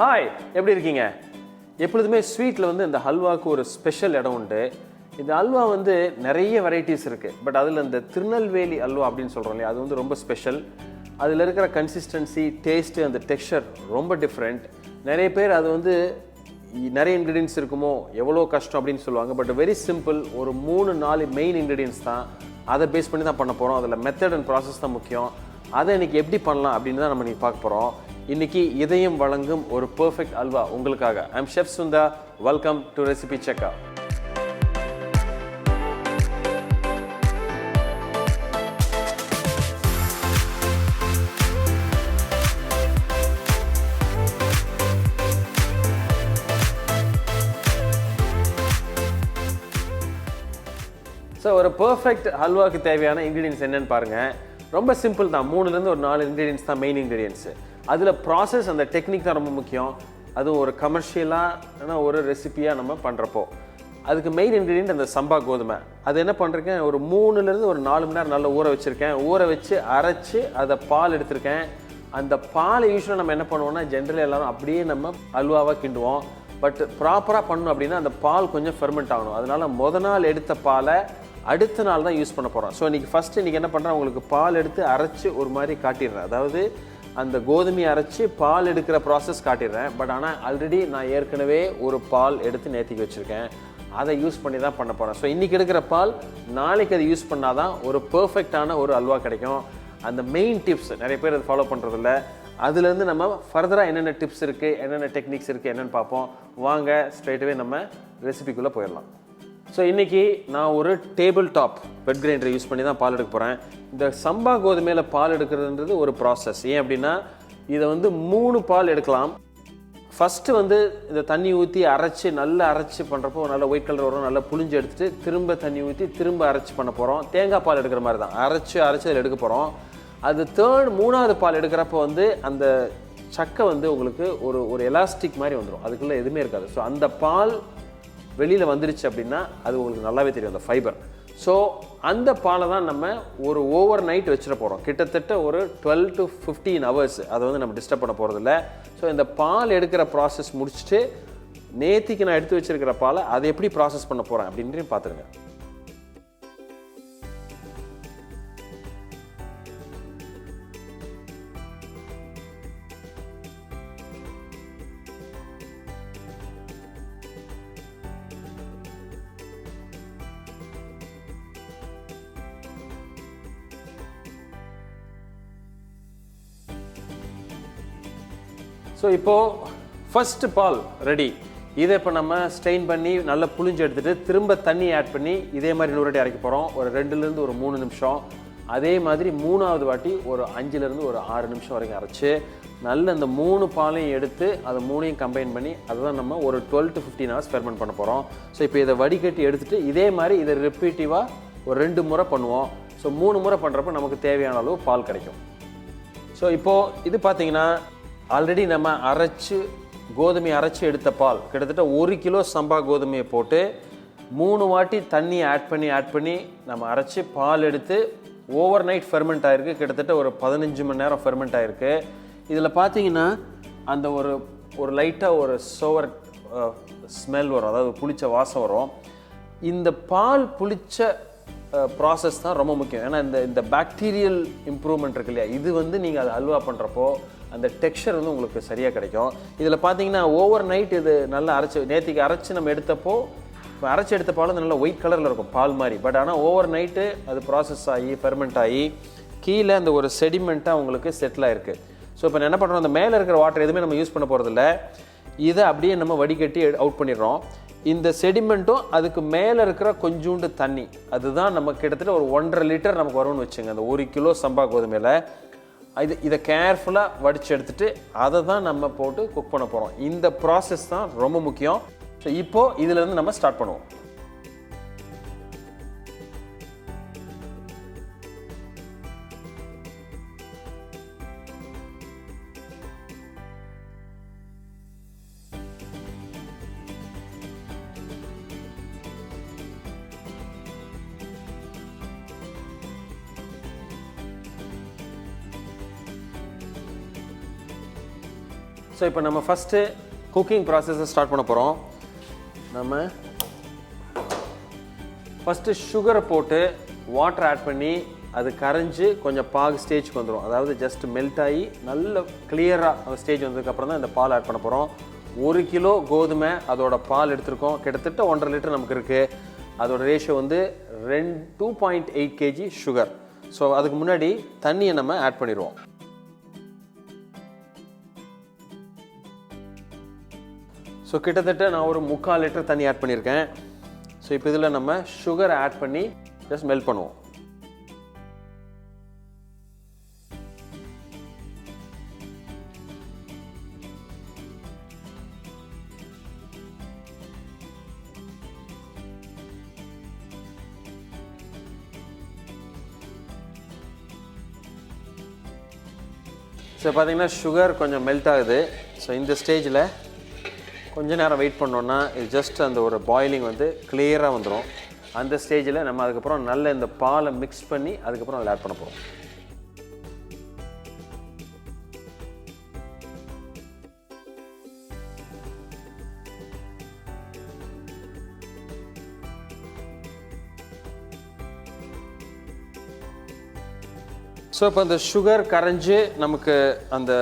Hi, எப்படி இருக்கீங்க? எப்பொழுதுமே ஸ்வீட்டில் வந்து இந்த ஹல்வாவுக்கு ஒரு ஸ்பெஷல் இடம் உண்டு. இந்த ஹல்வா வந்து நிறைய வெரைட்டிஸ் இருக்குது. பட் அதில் இந்த திருநெல்வேலி ஹல்வா அப்படின்னு சொல்கிறோம் இல்லையா, அது வந்து ரொம்ப ஸ்பெஷல். அதில் இருக்கிற கன்சிஸ்டன்சி, டேஸ்ட்டு, அந்த டெக்ஸ்சர் ரொம்ப டிஃப்ரெண்ட். நிறைய பேர் அது வந்து நிறைய இன்க்ரீடியன்ஸ் இருக்குமோ, எவ்வளோ கஷ்டம் அப்படின்னு சொல்லுவாங்க. பட் வெரி சிம்பிள், ஒரு 3-4 மெயின் இன்க்ரீடியன்ஸ் தான். அதை பேஸ் பண்ணி தான் பண்ண போகிறோம். அதில் மெத்தட் அண்ட் ப்ராசஸ் தான் முக்கியம். அதை இன்றைக்கி எப்படி பண்ணலாம் அப்படின்னு தான் நம்ம இன்றைக்கி பார்க்க போகிறோம். இன்னைக்கு இதயம் வழங்கும் ஒரு பெர்ஃபெக்ட் அல்வா உங்களுக்காக. I am chef Sundar. Welcome to recipe checker. So ஒரு பெர்ஃபெக்ட் ஹல்வாவுக்கு தேவையான இன்க்ரீடியன்ஸ் என்னன்னு பாருங்கள். ரொம்ப சிம்பிள் தான். 3லேருந்து ஒரு 4 இன்க்ரீடியன்ஸ் தான் மெயின் இன்க்ரீடியன்ஸு. அதில் ப்ராசஸ், அந்த டெக்னிக் தான் ரொம்ப முக்கியம். அதுவும் ஒரு கமர்ஷியலாக ஒரு ரெசிபியாக நம்ம பண்ணுறப்போ அதுக்கு மெயின் இன்க்ரீடியன்ட் அந்த சம்பா கோதுமை. அது என்ன பண்ணுறேன், ஒரு 3லேருந்து ஒரு 4 மணி நேரம் நல்லா ஊற வச்சுருக்கேன். ஊற வச்சு அரைச்சி அதை பால் எடுத்திருக்கேன். அந்த பாலை யூஸ்வலாக நம்ம என்ன பண்ணுவோம்னா, ஜென்ரலி எல்லோரும் அப்படியே நம்ம அல்வாவாக கிண்டுவோம். பட் ப்ராப்பராக பண்ணணும் அப்படின்னா அந்த பால் கொஞ்சம் ஃபெர்மெண்ட் ஆகணும். அதனால் நாள் எடுத்த பாலை அடுத்த நாள் தான் யூஸ் பண்ண போகிறோம். ஸோ இன்றைக்கி என்ன பண்ணுறேன், உங்களுக்கு பால் எடுத்து அரைச்சி ஒரு மாதிரி காட்டிடுறேன். அதாவது அந்த கோதுமையை அரைச்சி பால் எடுக்கிற ப்ராசஸ் காட்டிடுறேன். பட் ஆனால் ஆல்ரெடி நான் ஏற்கனவே ஒரு பால் எடுத்து நேத்திக்கு வச்சுருக்கேன். அதை யூஸ் பண்ணி தான் பண்ண போகிறேன். ஸோ இன்றைக்கி எடுக்கிற பால் நாளைக்கு அதை யூஸ் பண்ணால் தான் ஒரு பர்ஃபெக்டான ஒரு அல்வா கிடைக்கும். அந்த மெயின் டிப்ஸ் நிறைய பேர் அதை ஃபாலோ பண்ணுறதில்ல. அதுலேருந்து நம்ம ஃபர்தராக என்னென்ன டிப்ஸ் இருக்குது, என்னென்ன டெக்னிக்ஸ் இருக்குது என்னென்னு பார்ப்போம். வாங்க ஸ்ட்ரைட்டாகவே நம்ம ரெசிபிக்குள்ளே போயிடலாம். ஸோ இன்றைக்கி நான் ஒரு டேபிள் டாப் வெட் கிரைண்டரை யூஸ் பண்ணி தான் பால் எடுக்க போகிறேன். இந்த சம்பா கோதுமையில் பால் எடுக்கிறதுன்றது ஒரு ப்ராசஸ். ஏன் அப்படின்னா, இதை வந்து 3 பால் எடுக்கலாம். ஃபஸ்ட்டு வந்து இந்த தண்ணி ஊற்றி அரைச்சி நல்லா அரைச்சி பண்ணுறப்போ நல்லா ஒயிட் கலர் வரும். நல்லா புளிஞ்சு எடுத்துகிட்டு திரும்ப தண்ணி ஊற்றி திரும்ப அரைச்சி பண்ண போகிறோம். தேங்காய் பால் எடுக்கிற மாதிரி தான் அரைச்சி அதில் எடுக்க போகிறோம். அது 3வது பால் எடுக்கிறப்போ வந்து அந்த சக்கை வந்து உங்களுக்கு ஒரு எலாஸ்டிக் மாதிரி வந்துடும். அதுக்குள்ளே எதுவுமே இருக்காது. ஸோ அந்த பால் வெளியில் வந்துருச்சு அப்படின்னா அது உங்களுக்கு நல்லாவே தெரியும், அந்த ஃபைபர். ஸோ அந்த பாலை தான் நம்ம ஒரு ஓவர் நைட் வச்சிட போகிறோம். கிட்டத்தட்ட ஒரு 12 to 15 hours அதை வந்து நம்ம டிஸ்டர்ப் பண்ண போகிறதில்ல. ஸோ இந்த பால் எடுக்கிற ப்ராசஸ் முடிச்சுட்டு நேத்திக்கு நான் எடுத்து வச்சிருக்கிற பாலை அதை எப்படி ப்ராசஸ் பண்ண போகிறேன் அப்படின்ட்டு பார்த்துருங்க. ஸோ இப்போது ஃபஸ்ட்டு பால் ரெடி. இதை இப்போ நம்ம ஸ்ட்ரெயின் பண்ணி நல்லா புளிஞ்சு எடுத்துகிட்டு திரும்ப தண்ணி ஆட் பண்ணி இதே மாதிரி இன்னொரு வாட்டி அரைக்க போகிறோம். ஒரு 2லேருந்து ஒரு 3 நிமிஷம். அதே மாதிரி 3வது வாட்டி ஒரு 5லேருந்து ஒரு 6 நிமிஷம் வரைக்கும் அரைச்சி நல்ல இந்த 3 பாலையும் எடுத்து அதை 3ஐயும் கம்பைன் பண்ணி அதை தான் நம்ம ஒரு 12 to 15 hours ஃபெர்மெண்ட் பண்ண போகிறோம். ஸோ இப்போ இதை வடிகட்டி எடுத்துகிட்டு இதே மாதிரி இதை ரிப்பீட்டிவாக ஒரு 2 முறை பண்ணுவோம். ஸோ 3 முறை பண்ணுறப்ப நமக்கு தேவையான அளவு பால் கிடைக்கும். ஸோ இப்போது இது பார்த்திங்கன்னா ஆல்ரெடி நம்ம கோதுமையை அரைச்சி எடுத்த பால் கிட்டத்தட்ட 1 கிலோ சம்பா கோதுமையை போட்டு 3 வாட்டி தண்ணி ஆட் பண்ணி நம்ம அரைச்சி பால் எடுத்து ஓவர் நைட் ஃபெர்மெண்ட் ஆகிருக்கு. கிட்டத்தட்ட ஒரு 15 மணி நேரம் ஃபெர்மெண்ட் ஆகிருக்கு. இதில் பார்த்தீங்கன்னா அந்த ஒரு லைட்டாக ஒரு சோவர் ஸ்மெல் வரும், அதாவது புளிச்ச வாசம் வரும். இந்த பால் புளிச்ச ப்ராசஸ் தான் ரொம்ப முக்கியம். ஏன்னா இந்த பாக்டீரியல் இம்ப்ரூவ்மெண்ட் இருக்கு இல்லையா, இது வந்து நீங்கள் அதை அல்வா பண்ணுறப்போ அந்த டெக்ஸ்சர் வந்து உங்களுக்கு சரியாக கிடைக்கும். இதில் பார்த்தீங்கன்னா ஓவர் நைட் இது நல்லா நேற்றுக்கு அரைச்சி நம்ம எடுத்தப்போ அரைச்சி எடுத்த பால் வந்து நல்லா ஒயிட் கலரில் இருக்கும் பால் மாதிரி. பட் ஆனால் ஓவர் நைட்டு அது ப்ராசஸ் ஆகி ஃபெர்மெண்ட் ஆகி கீழே அந்த ஒரு செடிமெண்ட்டாக உங்களுக்கு செட்டில் ஆகிருக்கு. ஸோ இப்போ என்ன பண்ணுறோம், அந்த மேலே இருக்கிற வாட்டர் எதுவுமே நம்ம யூஸ் பண்ண போகிறதில்ல. இதை அப்படியே நம்ம வடிகட்டி அவுட் பண்ணிடுறோம். இந்த செடிமெண்ட்டும் அதுக்கு மேலே இருக்கிற கொஞ்சோண்டு தண்ணி, அதுதான் நம்ம கிட்டத்தட்ட ஒரு 1.5 லிட்டர் நமக்கு வரும்னு வச்சுங்க. அந்த 1 கிலோ சம்பா கோதுமையில் இதை கேர்ஃபுல்லாக வடித்து எடுத்துகிட்டு அதை தான் நம்ம போட்டு குக் பண்ண போகிறோம். இந்த ப்ராசஸ் தான் ரொம்ப முக்கியம். ஸோ இப்போது இதிலேருந்து நம்ம ஸ்டார்ட் பண்ணுவோம். ஸோ இப்போ நம்ம ஃபஸ்ட்டு குக்கிங் ப்ராசஸை ஸ்டார்ட் பண்ண போகிறோம். நம்ம ஃபஸ்ட்டு சுகரை போட்டு வாட்டர் ஆட் பண்ணி அது கரைஞ்சி கொஞ்சம் பாகு ஸ்டேஜ்க்கு வந்துடும். அதாவது ஜஸ்ட் மெல்ட் ஆகி நல்ல கிளியராக ஸ்டேஜ் வந்ததுக்கப்புறம் தான் இந்த பால் ஆட் பண்ண போகிறோம். 1 கிலோ கோதுமை அதோட பால் எடுத்திருக்கோம். கிட்டத்தட்ட 1.5 லிட்டர் நமக்கு இருக்குது. அதோட ரேஷியோ வந்து 2.8 kg சுகர். ஸோ அதுக்கு முன்னாடி தண்ணியை நம்ம ஆட் பண்ணிடுவோம். ஸோ கிட்டத்தட்ட நான் ஒரு 3/4 லிட்டர் தண்ணி ஆட் பண்ணியிருக்கேன். ஸோ இப்போ இதில் நம்ம சுகரை ஆட் பண்ணி ஜஸ்ட் மெல்ட் பண்ணுவோம். ஸோ பார்த்தீங்கன்னா சுகர் கொஞ்சம் மெல்ட் ஆகுது. ஸோ இந்த ஸ்டேஜில் கொஞ்சம் நேரம் வெயிட் பண்ணோன்னா இது ஜஸ்ட் அந்த ஒரு பாயிலிங் வந்து கிளியராக வந்துடும். அந்த ஸ்டேஜில் நம்ம அதுக்கப்புறம் நல்ல இந்த பாலை மிக்ஸ் பண்ணி அதுக்கப்புறம் அதில் ஆட் பண்ண போகிறோம். ஸோ இப்போ அந்த சுகர் கரைஞ்சி நமக்கு அந்த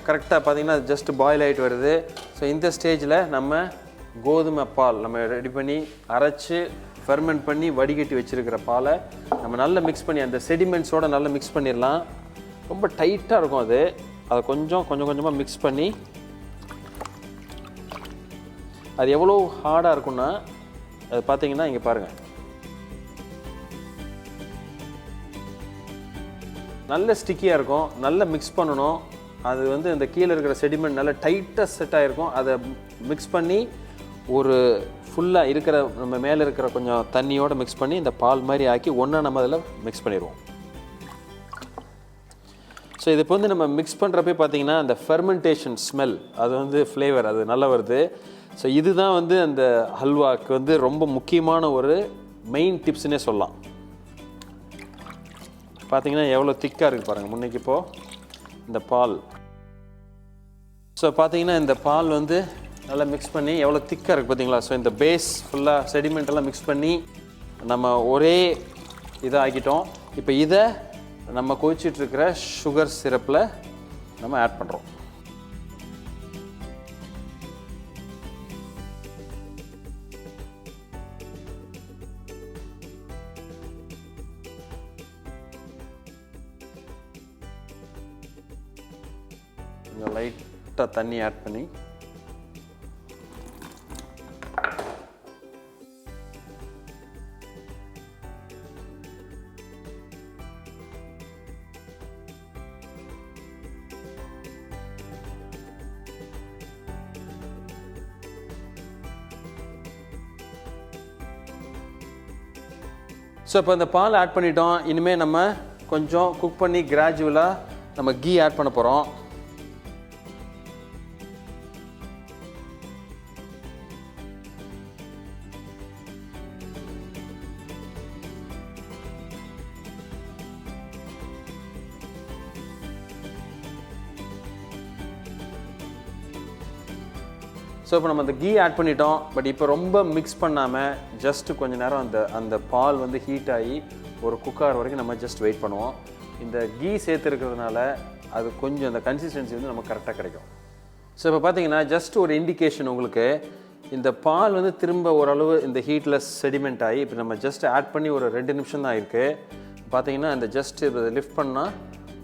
கரெக்டாக பார்த்திங்கன்னா ஜஸ்ட் பாயில் ஆகிட்டு வருது. ஸோ இந்த ஸ்டேஜில் நம்ம கோதுமை பால் நம்ம ரெடி பண்ணி அரைச்சி ஃபெர்மெண்ட் பண்ணி வடிகட்டி வச்சுருக்கிற பாலை நம்ம நல்லா மிக்ஸ் பண்ணி அந்த செடிமெண்ட்ஸோடு நல்லா மிக்ஸ் பண்ணிடலாம். ரொம்ப டைட்டாக இருக்கும் அது. அதை கொஞ்சம் கொஞ்சமாக மிக்ஸ் பண்ணி அது எவ்வளோ ஹார்டாக இருக்குன்னா அது பார்த்திங்கன்னா இங்கே பாருங்கள், நல்ல ஸ்டிக்கியாக இருக்கும். நல்லா மிக்ஸ் பண்ணணும். அது வந்து இந்த கீழே இருக்கிற செடிமெண்ட் நல்லா டைட்டாக செட் ஆகிருக்கும். அதை மிக்ஸ் பண்ணி ஒரு ஃபுல்லாக இருக்கிற நம்ம மேலே இருக்கிற கொஞ்சம் தண்ணியோடு மிக்ஸ் பண்ணி இந்த பால் மாதிரி ஆக்கி ஒன்றா நம்ம அதில் மிக்ஸ் பண்ணிடுவோம். ஸோ இது இப்போ வந்து நம்ம மிக்ஸ் பண்ணுறப்பே பார்த்திங்கன்னா அந்த ஃபெர்மெண்டேஷன் ஸ்மெல் அது வந்து ஃப்ளேவர் அது நல்லா வருது. ஸோ இதுதான் வந்து அந்த ஹல்வாக்கு வந்து ரொம்ப முக்கியமான ஒரு மெயின் டிப்ஸ்னே சொல்லலாம். பார்த்தீங்கன்னா எவ்வளோ திக்காக இருக்குது பாருங்கள் முன்னைக்கு இப்போது இந்த பால். ஸோ பார்த்தீங்கன்னா இந்த பால் வந்து நல்லா மிக்ஸ் பண்ணி எவ்வளோ திக்காக இருக்குது பார்த்தீங்களா. ஸோ இந்த பேஸ் ஃபுல்லாக செடிமெண்ட் எல்லாம் மிக்ஸ் பண்ணி நம்ம ஒரே இதை ஆக்கிட்டோம். இப்போ இதை நம்ம கொதிச்சிட்ருக்கிற சுகர் சிரப்பில் நம்ம ஆட் பண்ணுறோம். கொஞ்சம் லைட்டாக தண்ணி ஆட் பண்ணி ஸோ இப்போ இந்த பால் ஆட் பண்ணிட்டோம். இனிமேல் நம்ம கொஞ்சம் குக் பண்ணி கிராஜுவலாக நம்ம கீ ஆட் பண்ண போகிறோம். ஸோ இப்போ நம்ம அந்த கீ ஆட் பண்ணிட்டோம். பட் இப்போ ரொம்ப மிக்ஸ் பண்ணாமல் ஜஸ்ட்டு கொஞ்சம் நேரம் அந்த பால் வந்து ஹீட் ஆகி ஒரு குக்கார் வரைக்கும் நம்ம ஜஸ்ட் வெயிட் பண்ணுவோம். இந்த கீ சேர்த்துருக்கிறதுனால அது கொஞ்சம் அந்த கன்சிஸ்டன்சி வந்து நமக்கு கரெக்டாக கிடைக்கும். ஸோ இப்போ பார்த்தீங்கன்னா ஜஸ்ட் ஒரு இண்டிகேஷன் உங்களுக்கு, இந்த பால் வந்து திரும்ப ஓரளவு இந்த ஹீட்டில் செடிமெண்ட் ஆகி இப்போ நம்ம ஜஸ்ட் ஆட் பண்ணி ஒரு 2 நிமிஷம் தான் இருக்குது. பார்த்தீங்கன்னா அந்த ஜஸ்ட் இப்போ லிஃப்ட் பண்ணால்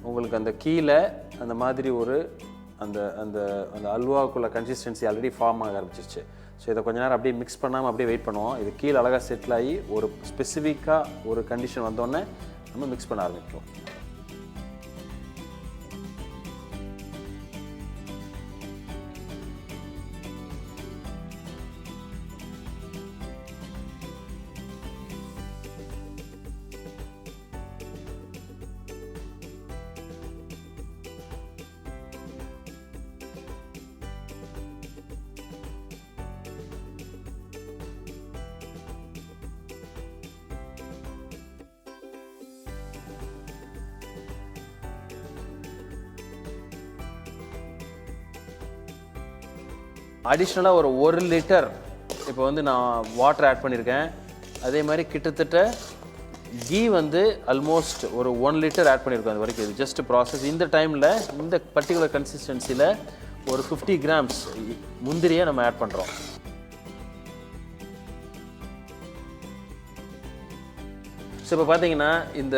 உங்களுக்கு அந்த கீழே அந்த மாதிரி ஒரு அந்த அந்த அந்த அல்வாவுக்குள்ள கன்சிஸ்டன்சி ஆல்ரெடி ஃபார்ம் ஆக ஆரம்பிச்சிருச்சு. ஸோ இதை கொஞ்சம் நேரம் அப்படியே மிக்ஸ் பண்ணாமல் அப்படியே வெயிட் பண்ணுவோம். இது கீழே அழகாக செட்டில் ஆகி ஒரு ஸ்பெசிஃபிக்காக ஒரு கண்டிஷன் வந்தோடனே நம்ம மிக்ஸ் பண்ண ஆரம்பிப்போம். அடிஷ்னலாக ஒரு 1 லிட்டர் இப்போ வந்து நான் வாட்டர் ஆட் பண்ணியிருக்கேன். அதே மாதிரி கிட்டத்தட்ட கீ வந்து ஆல்மோஸ்ட் ஒரு 1 லிட்டர் ஆட் பண்ணியிருக்கோம். அது வரைக்கும் இது ஜஸ்ட் ப்ராசஸ். இந்த டைமில் இந்த பர்டிகுலர் கன்சிஸ்டன்சியில் ஒரு 50 கிராம்ஸ் முந்திரியை நம்ம ஆட் பண்ணுறோம். ஸோ இப்போ பார்த்தீங்கன்னா இந்த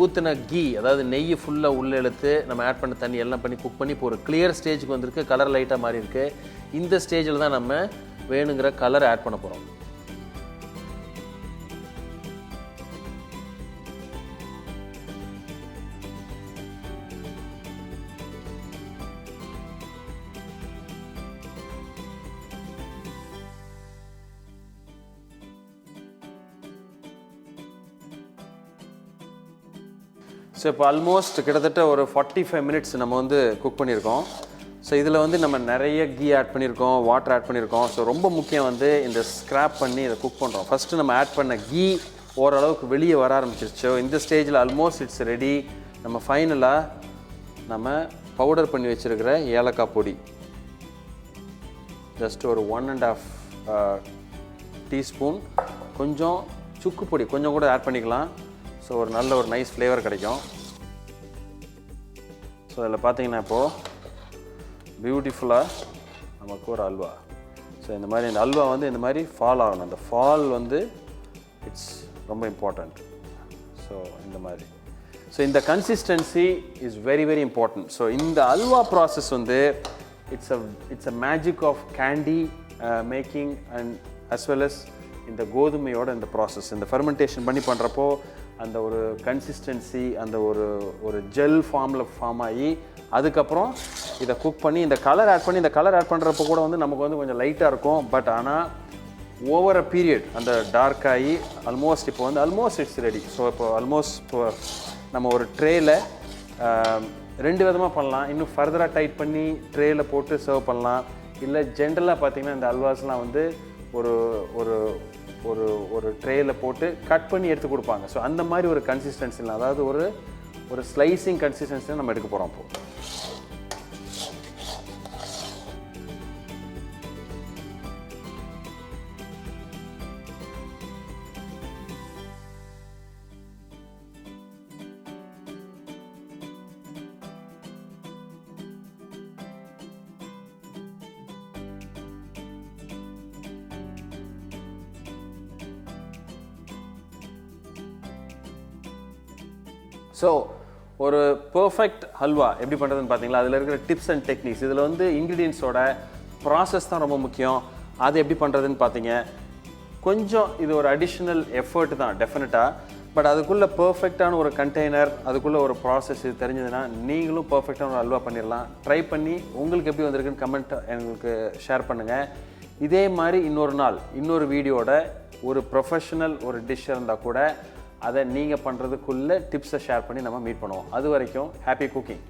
ஊற்றின கீ, அதாவது நெய் ஃபுல்லாக உள்ளே இழுத்து நம்ம ஆட் பண்ண தண்ணி எல்லாம் பண்ணி குக் பண்ணி இப்போ ஒரு கிளியர் ஸ்டேஜுக்கு வந்திருக்கு. கலர் லைட்டாக மாறி இருக்குது. இந்த ஸ்டேஜில் தான் நம்ம வேணுங்கிற கலர் ஆட் பண்ண போகிறோம். ஸோ இப்போ ஆல்மோஸ்ட் கிட்டத்தட்ட ஒரு 45 மினிட்ஸ் நம்ம வந்து குக் பண்ணியிருக்கோம். ஸோ இதில் வந்து நம்ம நிறைய கீ ஆட் பண்ணியிருக்கோம், வாட்டர் ஆட் பண்ணியிருக்கோம். ஸோ ரொம்ப முக்கியம் வந்து இந்த ஸ்க்ராப் பண்ணி இதை குக் பண்ணுறோம். ஃபஸ்ட்டு நம்ம ஆட் பண்ண கீ ஓரளவுக்கு வெளியே வர ஆரம்பிச்சிருச்சோ இந்த ஸ்டேஜில் ஆல்மோஸ்ட் இட்ஸ் ரெடி. நம்ம ஃபைனலாக நம்ம பவுடர் பண்ணி வச்சுருக்கிற ஏலக்காய் பொடி ஜஸ்ட் ஒரு 1.5 டீஸ்பூன், கொஞ்சம் சுக்கு பொடி கொஞ்சம் கூட ஆட் பண்ணிக்கலாம். ஸோ ஒரு நல்ல ஒரு நைஸ் ஃப்ளேவர் கிடைக்கும். ஸோ அதில் பார்த்தீங்கன்னா இப்போது பியூட்டிஃபுல்லாக நமக்கு ஒரு அல்வா. ஸோ இந்த மாதிரி இந்த அல்வா வந்து இந்த மாதிரி ஃபால் ஆகணும். அந்த ஃபால் வந்து இட்ஸ் ரொம்ப இம்பார்ட்டண்ட். ஸோ இந்த மாதிரி ஸோ இந்த consistency is very very important. So இந்த அல்வா ப்ராசஸ் வந்து it's a magic of candy making and as well as இந்த கோதுமையோட இந்த ப்ராசஸ் இந்த ஃபெர்மெண்டேஷன் பண்ணி பண்ணுறப்போ அந்த ஒரு கன்சிஸ்டன்சி அந்த ஒரு ஜெல் ஃபார்ம் ஆகி அதுக்கப்புறம் இதை குக் பண்ணி இந்த கலர் ஆட் பண்ணுறப்போ கூட வந்து நமக்கு வந்து கொஞ்சம் லைட்டாக இருக்கும். பட் ஆனால் ஓவர் அ பீரியட் அந்த டார்க் ஆகி ஆல்மோஸ்ட் இப்போ வந்து ஆல்மோஸ்ட் இட்ஸ் ரெடி. ஸோ இப்போ ஆல்மோஸ்ட் இப்போ நம்ம ஒரு ட்ரேயில் 2 விதமாக பண்ணலாம். இன்னும் ஃபர்தராக டைட் பண்ணி ட்ரேயில் போட்டு சர்வ் பண்ணலாம். இல்லை ஜென்ரலாக பார்த்திங்கன்னா இந்த அல்வாஸ்லாம் வந்து ஒரு ஒரு ஒரு ஒரு ட்ரேயில் போட்டு கட் பண்ணி எடுத்து கொடுப்பாங்க. ஸோ அந்த மாதிரி ஒரு கன்சிஸ்டன்சியில் அதாவது ஒரு ஸ்லைசிங் கன்சிஸ்டன்சியில் நம்ம எடுக்க போகிறோம். அப்போது ஸோ ஒரு பர்ஃபெக்ட் ஹல்வா எப்படி பண்ணுறதுன்னு பார்த்தீங்களா? அதில் இருக்கிற டிப்ஸ் அண்ட் டெக்னிக்ஸ், இதில் வந்து இன்க்ரீடியன்ஸோட ப்ராசஸ் தான் ரொம்ப முக்கியம். அது எப்படி பண்ணுறதுன்னு பார்த்தீங்க, கொஞ்சம் இது ஒரு அடிஷ்னல் எஃபர்ட் தான் டெஃபினட்டாக. பட் அதுக்குள்ளே பர்ஃபெக்டான ஒரு கண்டெய்னர், அதுக்குள்ளே ஒரு ப்ராசஸ் இது தெரிஞ்சதுன்னா நீங்களும் பர்ஃபெக்டான ஒரு ஹல்வா பண்ணிடலாம். ட்ரை பண்ணி உங்களுக்கு எப்படி வந்திருக்குன்னு கமெண்ட் எங்களுக்கு ஷேர் பண்ணுங்கள். இதே மாதிரி இன்னொரு நாள் இன்னொரு வீடியோட ஒரு ப்ரொஃபஷனல் ஒரு டிஷ் இருந்தால் கூட அதை நீங்கள் பண்ணுறதுக்குள்ளே டிப்ஸை ஷேர் பண்ணி நம்ம மீட் பண்ணுவோம். அது வரைக்கும் ஹாப்பி குக்கிங்.